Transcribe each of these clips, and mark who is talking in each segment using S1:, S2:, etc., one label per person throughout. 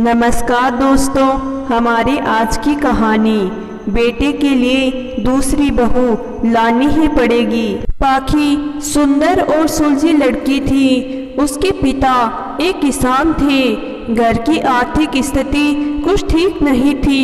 S1: नमस्कार दोस्तों, हमारी आज की कहानी बेटे के लिए दूसरी बहू लानी ही पड़ेगी। पाखी सुंदर और सुलझी लड़की थी। उसके पिता एक किसान थे। घर की आर्थिक स्थिति कुछ ठीक नहीं थी।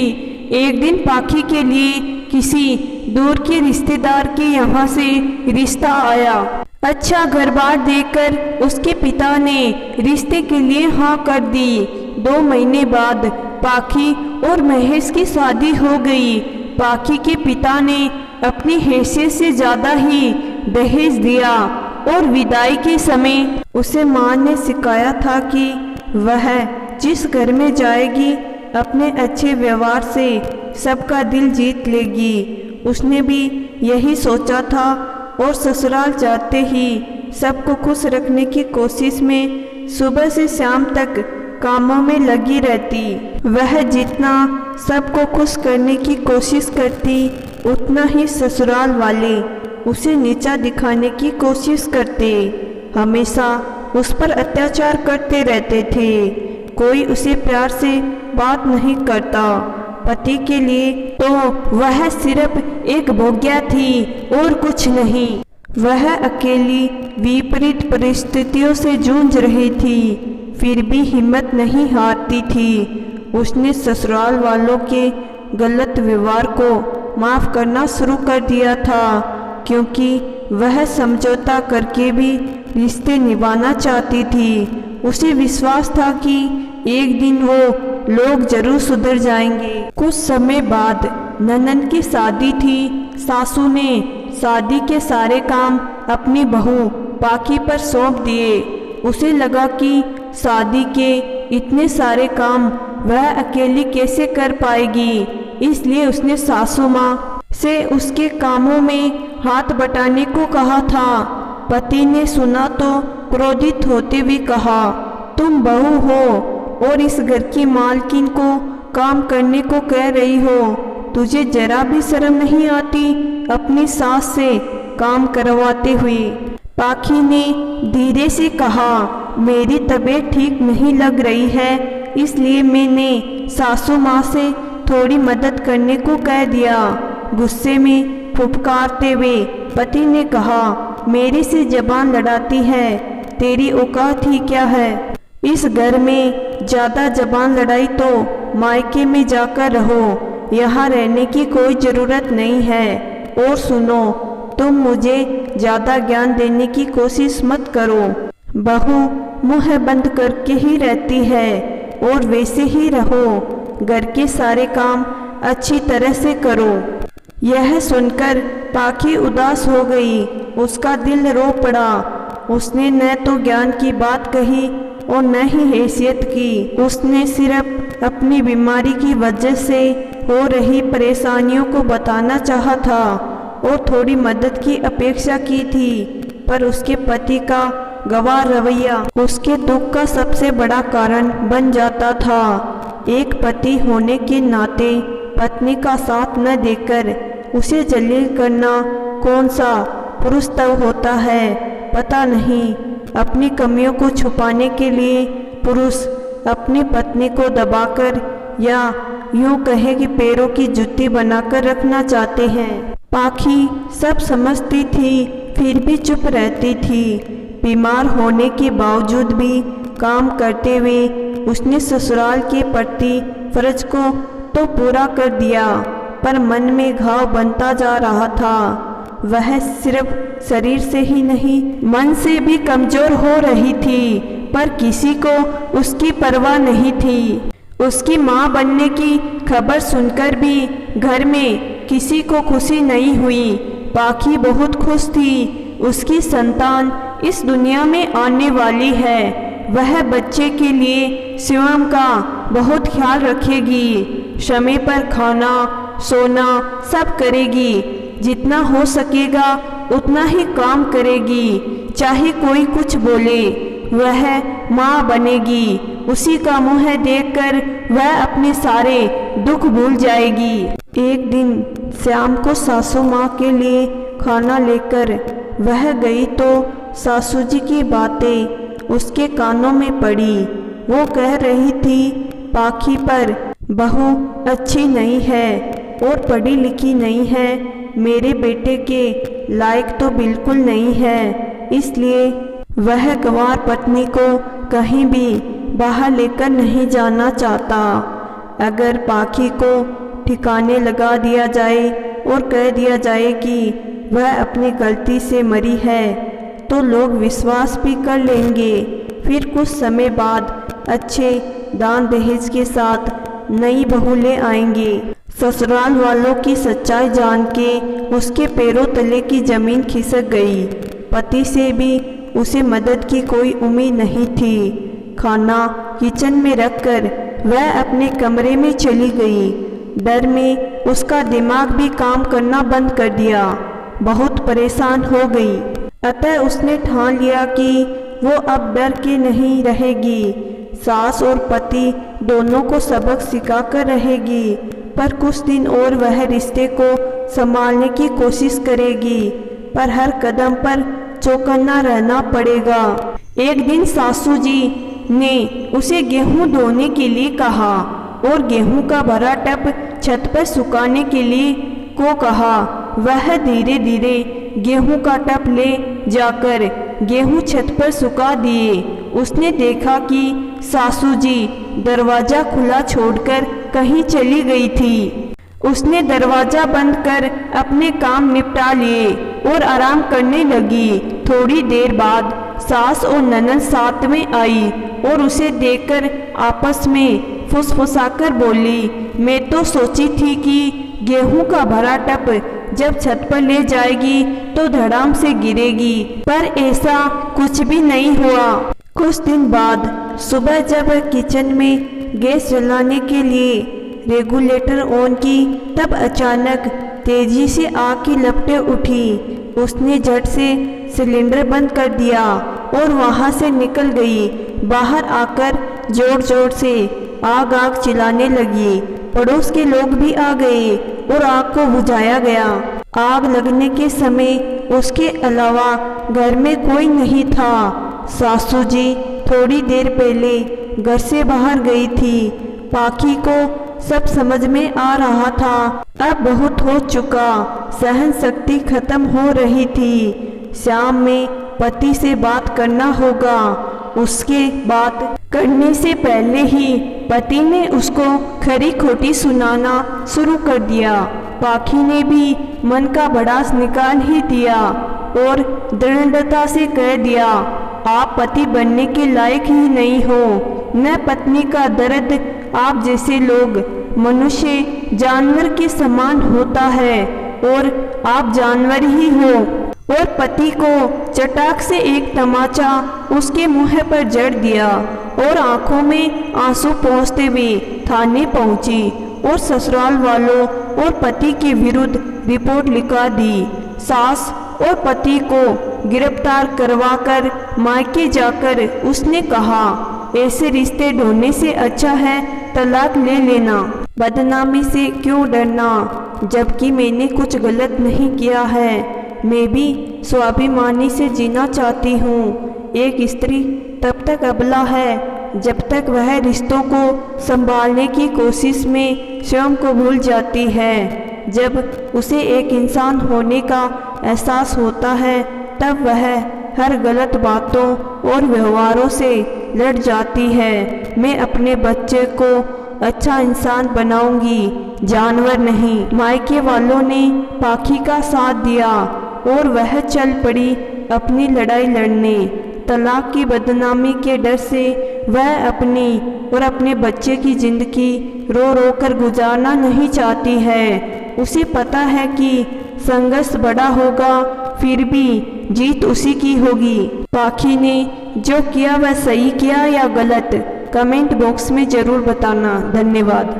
S1: एक दिन पाखी के लिए किसी दूर के रिश्तेदार के यहाँ से रिश्ता आया। अच्छा घर-बार देखकर उसके पिता ने रिश्ते के लिए हाँ कर दी। 2 महीने बाद पाखी और महेश की शादी हो गई। पाखी के पिता ने अपनी हैसियत से ज़्यादा ही दहेज दिया और विदाई के समय उसे माँ ने सिखाया था कि वह जिस घर में जाएगी अपने अच्छे व्यवहार से सबका दिल जीत लेगी। उसने भी यही सोचा था और ससुराल जाते ही सबको खुश रखने की कोशिश में सुबह से शाम तक कामों में लगी रहती। वह जितना सबको खुश करने की कोशिश करती उतना ही ससुराल वाले उसे नीचा दिखाने की कोशिश करते। हमेशा उस पर अत्याचार करते रहते थे। कोई उसे प्यार से बात नहीं करता। पति के लिए तो वह सिर्फ एक भोग्या थी और कुछ नहीं। वह अकेली विपरीत परिस्थितियों से जूझ रही थी, फिर भी हिम्मत नहीं हारती थी। उसने ससुराल वालों के गलत व्यवहार को माफ़ करना शुरू कर दिया था, क्योंकि वह समझौता करके भी रिश्ते निभाना चाहती थी। उसे विश्वास था कि एक दिन वो लोग जरूर सुधर जाएंगे। कुछ समय बाद ननद की शादी थी। सासू ने शादी के सारे काम अपनी बहू पाखी पर सौंप दिए। उसे लगा कि शादी के इतने सारे काम वह अकेली कैसे कर पाएगी, इसलिए उसने सासू माँ से उसके कामों में हाथ बटाने को कहा था। पति ने सुना तो क्रोधित होते हुए कहा, तुम बहू हो और इस घर की मालकिन को काम करने को कह रही हो। तुझे जरा भी शर्म नहीं आती अपनी सास से काम करवाते हुए। पाखी ने धीरे से कहा, मेरी तबीयत ठीक नहीं लग रही है, इसलिए मैंने सासू माँ से थोड़ी मदद करने को कह दिया। गुस्से में फुफकारते हुए पति ने कहा, मेरे से जबान लड़ाती है, तेरी औकात ही क्या है। इस घर में ज़्यादा जबान लड़ाई तो मायके में जाकर रहो, यहाँ रहने की कोई ज़रूरत नहीं है। और सुनो, तुम मुझे ज़्यादा ज्ञान देने की कोशिश मत करो। बहू मुँह बंद करके ही रहती है और वैसे ही रहो। घर के सारे काम अच्छी तरह से करो। यह सुनकर पाखी उदास हो गई। उसका दिल रो पड़ा। उसने न तो ज्ञान की बात कही और न ही हैसियत की। उसने सिर्फ अपनी बीमारी की वजह से हो रही परेशानियों को बताना चाहा था और थोड़ी मदद की अपेक्षा की थी, पर उसके पति का गवार रवैया उसके दुख का सबसे बड़ा कारण बन जाता था। एक पति होने के नाते पत्नी का साथ न देकर उसे जलील करना कौन सा पुरुष तब होता है, पता नहीं। अपनी कमियों को छुपाने के लिए पुरुष अपनी पत्नी को दबाकर या यूं कहे कि पैरों की जुत्ती बनाकर रखना चाहते हैं। पाखी सब समझती थी, फिर भी चुप रहती थी। बीमार होने के बावजूद भी काम करते हुए उसने ससुराल के प्रति फर्ज को तो पूरा कर दिया, पर मन में घाव बनता जा रहा था। वह सिर्फ शरीर से ही नहीं, मन से भी कमजोर हो रही थी, पर किसी को उसकी परवाह नहीं थी। उसकी माँ बनने की खबर सुनकर भी घर में किसी को खुशी नहीं हुई। पाखी बहुत खुश थी। उसकी संतान इस दुनिया में आने वाली है। वह बच्चे के लिए शिवम का बहुत ख्याल रखेगी। समय पर खाना सोना सब करेगी। जितना हो सकेगा उतना ही काम करेगी, चाहे कोई कुछ बोले। वह माँ बनेगी। उसी का मुँह देखकर वह अपने सारे दुख भूल जाएगी। एक दिन शाम को सासू माँ के लिए खाना लेकर वह गई तो सासू जी की बातें उसके कानों में पड़ी। वो कह रही थी, पाखी पर बहू अच्छी नहीं है और पढ़ी लिखी नहीं है, मेरे बेटे के लायक तो बिल्कुल नहीं है, इसलिए वह गंवार पत्नी को कहीं भी बाहर लेकर नहीं जाना चाहता। अगर पाखी को ठिकाने लगा दिया जाए और कह दिया जाए कि वह अपनी गलती से मरी है तो लोग विश्वास भी कर लेंगे। फिर कुछ समय बाद अच्छे दान दहेज के साथ नई बहू ले आएंगे। ससुराल वालों की सच्चाई जान के उसके पैरों तले की जमीन खिसक गई। पति से भी उसे मदद की कोई उम्मीद नहीं थी। खाना किचन में रखकर वह अपने कमरे में चली गई। डर में उसका दिमाग भी काम करना बंद कर दिया। बहुत परेशान हो गई। अतः उसने ठान लिया कि वो अब डर के नहीं रहेगी। सास और पति दोनों को सबक सिखाकर रहेगी, पर कुछ दिन और वह रिश्ते को संभालने की कोशिश करेगी, पर हर कदम पर चौकन्ना रहना पड़ेगा। एक दिन सासू जी ने उसे गेहूं धोने के लिए कहा और गेहूं का भरा टब छत पर सुखाने के लिए को कहा। वह धीरे धीरे गेहूं का टब ले जाकर गेहूं छत पर सुखा दिए। उसने देखा कि सासू जी दरवाजा खुला छोड़कर कहीं चली गई थी। उसने दरवाजा बंद कर अपने काम निपटा लिए और आराम करने लगी। थोड़ी देर बाद सास और ननद साथ में आई और उसे देखकर आपस में फुसफुसाकर बोली, मैं तो सोची थी कि गेहूं का भरा टब जब छत पर ले जाएगी तो धड़ाम से गिरेगी, पर ऐसा कुछ भी नहीं हुआ। कुछ दिन बाद सुबह जब किचन में गैस जलाने के लिए रेगुलेटर ऑन की, तब अचानक तेजी से आग की लपटें उठी। उसने झट से सिलेंडर बंद कर दिया और वहां से निकल गई। बाहर आकर जोर जोर से आग आग चिल्लाने लगी। पड़ोस के लोग भी आ गए और आग को बुझाया गया। आग लगने के समय उसके अलावा घर में कोई नहीं था। सासू जी थोड़ी देर पहले घर से बाहर गई थी। पाखी को सब समझ में आ रहा था। अब बहुत हो चुका, सहन शक्ति खत्म हो रही थी। शाम में पति से बात करना होगा। उसके बात करने से पहले ही पति ने उसको खरी खोटी सुनाना शुरू कर दिया। पाखी ने भी मन का भड़ास निकाल ही दिया और दृढ़ता से कह दिया, आप पति बनने के लायक ही नहीं हो। न पत्नी का दर्द आप जैसे लोग मनुष्य जानवर के समान होता है और आप जानवर ही हो। और पति को चटाक से एक तमाचा उसके मुंह पर जड़ दिया और आंखों में आंसू पोंछते हुए थाने पहुंची और ससुराल वालों और पति के विरुद्ध रिपोर्ट लिखा दी। सास और पति को गिरफ्तार करवाकर मायके जाकर उसने कहा, ऐसे रिश्ते ढूंढने से अच्छा है तलाक ले लेना। बदनामी से क्यों डरना, जबकि मैंने कुछ गलत नहीं किया है। मैं भी स्वाभिमानी से जीना चाहती हूँ। एक स्त्री तब तक अबला है जब तक वह रिश्तों को संभालने की कोशिश में स्वयं को भूल जाती है। जब उसे एक इंसान होने का एहसास होता है तब वह हर गलत बातों और व्यवहारों से लड़ जाती है। मैं अपने बच्चे को अच्छा इंसान बनाऊंगी, जानवर नहीं। मायके वालों ने पाखी का साथ दिया और वह चल पड़ी अपनी लड़ाई लड़ने। तलाक की बदनामी के डर से वह अपनी और अपने बच्चे की जिंदगी रो रो कर गुजारना नहीं चाहती है। उसे पता है कि संघर्ष बड़ा होगा, फिर भी जीत उसी की होगी। पाखी ने जो किया वह सही किया या गलत, कमेंट बॉक्स में ज़रूर बताना। धन्यवाद।